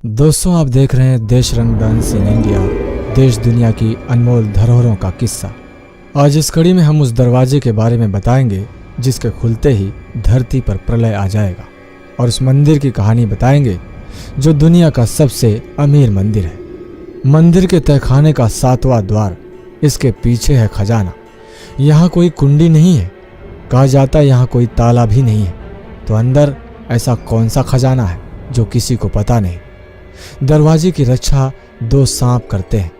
दोस्तों, आप देख रहे हैं देश रंग डांस इन इंडिया, देश दुनिया की अनमोल धरोहरों का किस्सा। आज इस कड़ी में हम उस दरवाजे के बारे में बताएंगे जिसके खुलते ही धरती पर प्रलय आ जाएगा, और उस मंदिर की कहानी बताएंगे जो दुनिया का सबसे अमीर मंदिर है। मंदिर के तहखाने का 7वां द्वार, इसके पीछे है खजाना। यहाँ कोई कुंडी नहीं है, कहा जाता है यहाँ कोई ताला भी नहीं है। तो अंदर ऐसा कौन सा खजाना है जो किसी को पता नहीं। दरवाजे की रक्षा 2 सांप करते हैं,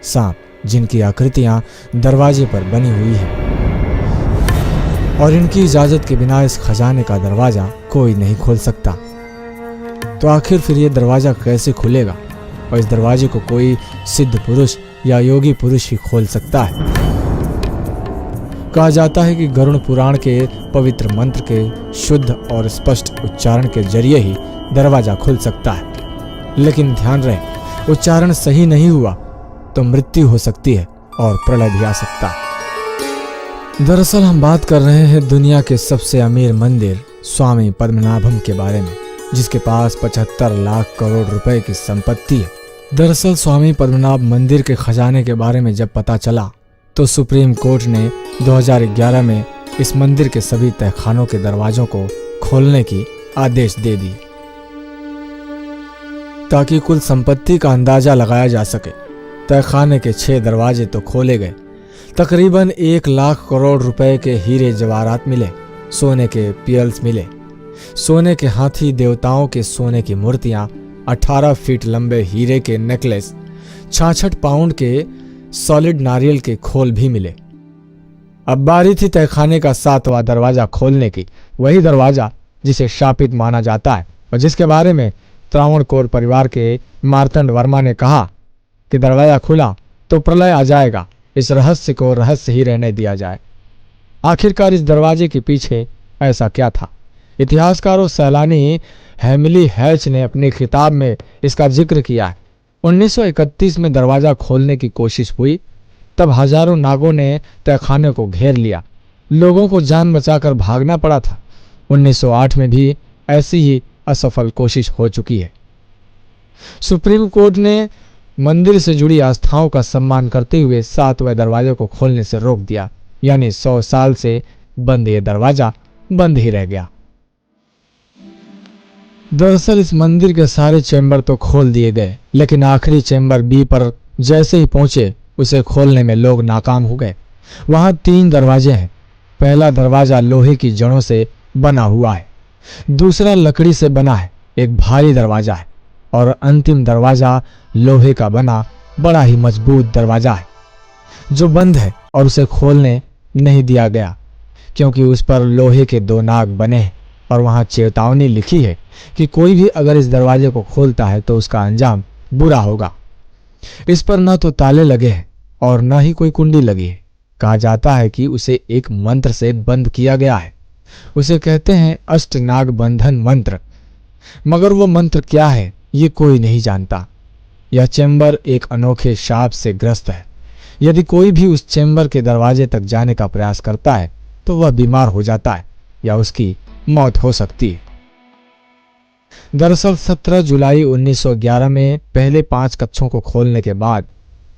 सांप जिनकी आकृतियां दरवाजे पर बनी हुई हैं, और इनकी इजाजत के बिना इस खजाने का दरवाजा कोई नहीं खोल सकता। तो आखिर फिर ये दरवाजा कैसे खुलेगा, और इस दरवाजे को कोई सिद्ध पुरुष या योगी पुरुष ही खोल सकता है। कहा जाता है कि गरुड़ पुराण के पवित्र मंत्र के शुद्ध और स्पष्ट उच्चारण के जरिए ही दरवाजा खुल सकता है। लेकिन ध्यान रहे, उच्चारण सही नहीं हुआ तो मृत्यु हो सकती है और प्रलय भी आ सकता है। दरअसल हम बात कर रहे हैं दुनिया के सबसे अमीर मंदिर स्वामी पद्मनाभम के बारे में, जिसके पास 75 लाख करोड़ रुपए की संपत्ति है। दरअसल स्वामी पद्मनाभ मंदिर के खजाने के बारे में जब पता चला तो सुप्रीम कोर्ट ने 2011 में इस मंदिर के सभी तहखानों के दरवाजों को खोलने की आदेश दे दी, ताकि कुल संपत्ति का अंदाजा लगाया जा सके। तहखाने के 6 दरवाजे तो खोले गए, तकरीबन 1 लाख करोड़ रुपए के हीरे जवाहरात मिले, सोने के पियल्स मिले, सोने के हाथी देवताओं के सोने की मूर्तियां, 18 फीट लंबे हीरे के नेकलेस, 66 पाउंड के सॉलिड नारियल के खोल भी मिले। अब बारी थी तहखाने का 7वां दरवाजा खोलने की, वही दरवाजा जिसे शापित माना जाता है और जिसके बारे में त्रावणकोर परिवार के मार्तंड वर्मा ने कहा कि दरवाजा खुला तो प्रलय आ जाएगा, इस रहस्य को रहस्य ही रहने दिया जाए। आखिरकार इस दरवाजे के पीछे ऐसा क्या था? इतिहासकार और सैलानी हेमिली हैच ने अपनी किताब में इसका जिक्र किया है। 1931 में दरवाजा खोलने की कोशिश हुई, तब हजारों नागों ने तहखाने को घेर लिया, लोगों को जान बचाकर भागना पड़ा था। 1908 में भी ऐसी ही असफल कोशिश हो चुकी है। सुप्रीम कोर्ट ने मंदिर से जुड़ी आस्थाओं का सम्मान करते हुए 7वें दरवाजे को खोलने से रोक दिया, यानी 100 साल से बंद ये दरवाजा बंद ही रह गया। दरअसल इस मंदिर के सारे चैम्बर तो खोल दिए गए, लेकिन आखिरी चैम्बर बी पर जैसे ही पहुंचे उसे खोलने में लोग नाकाम हो गए। वहां 3 दरवाजे हैं। पहला दरवाजा लोहे की जड़ों से बना हुआ है, दूसरा लकड़ी से बना है, एक भारी दरवाजा है, और अंतिम दरवाजा लोहे का बना बड़ा ही मजबूत दरवाजा है जो बंद है और उसे खोलने नहीं दिया गया, क्योंकि उस पर लोहे के 2 नाग बने हैं और वहां चेतावनी लिखी है कि कोई भी अगर इस दरवाजे को खोलता है तो उसका अंजाम बुरा होगा। इस पर न तो ताले लगे हैं और न ही कोई कुंडी लगी है। कहा जाता है कि उसे एक मंत्र से बंद किया गया है, उसे कहते हैं अष्टनाग बंधन मंत्र, मगर वो मंत्र क्या है ये कोई नहीं जानता। यह चैम्बर एक अनोखे शाप से ग्रस्त है। यदि कोई भी उस चैम्बर के दरवाजे तक जाने का प्रयास करता है तो वह बीमार हो जाता है या उसकी मौत हो सकती है। दरअसल 17 जुलाई 1911 में पहले 5 कक्षों को खोलने के बाद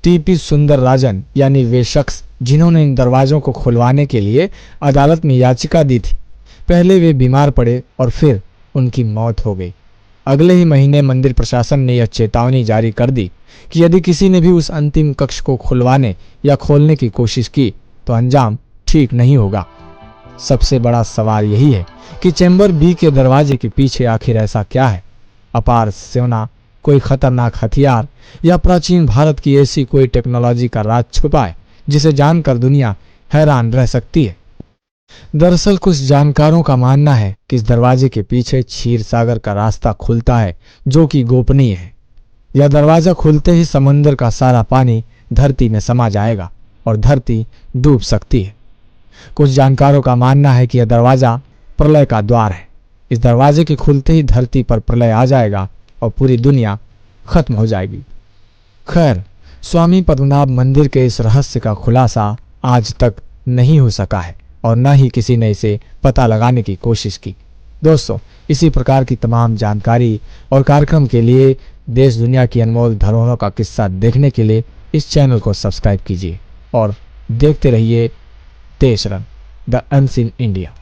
टीपी सुंदर राजन, यानी वे शख्स जिन्होंने इन दरवाजों को खुलवाने के लिए अदालत में याचिका दी थी, पहले वे बीमार पड़े और फिर उनकी मौत हो गई। अगले ही महीने मंदिर प्रशासन ने यह चेतावनी जारी कर दी कि यदि किसी ने भी उस अंतिम कक्ष को खुलवाने या खोलने की कोशिश की तो अंजाम ठीक नहीं होगा। सबसे बड़ा सवाल यही है कि चैम्बर बी के दरवाजे के पीछे आखिर ऐसा क्या है? अपार सोना, कोई खतरनाक हथियार, या प्राचीन भारत की ऐसी कोई टेक्नोलॉजी का राज छुपा है जिसे जानकर दुनिया हैरान रह सकती है। दरअसल कुछ जानकारों का मानना है कि इस दरवाजे के पीछे क्षीर सागर का रास्ता खुलता है जो कि गोपनीय है। यह दरवाजा खुलते ही समंदर का सारा पानी धरती में समा जाएगा और धरती डूब सकती है। कुछ जानकारों का मानना है कि यह दरवाजा प्रलय का द्वार है। इस दरवाजे के खुलते ही धरती पर प्रलय आ जाएगा और पूरी दुनिया खत्म हो जाएगी। खैर, स्वामी पद्मनाभ मंदिर के इस रहस्य का खुलासा आज तक नहीं हो सका है और न ही किसी ने इसे पता लगाने की कोशिश की। दोस्तों, इसी प्रकार की तमाम जानकारी और कार्यक्रम के लिए देश दुनिया की अनमोल धरोहरों का किस्सा देखने के लिए इस चैनल को सब्सक्राइब कीजिए और देखते रहिए देश रंग द अनसीन इंडिया।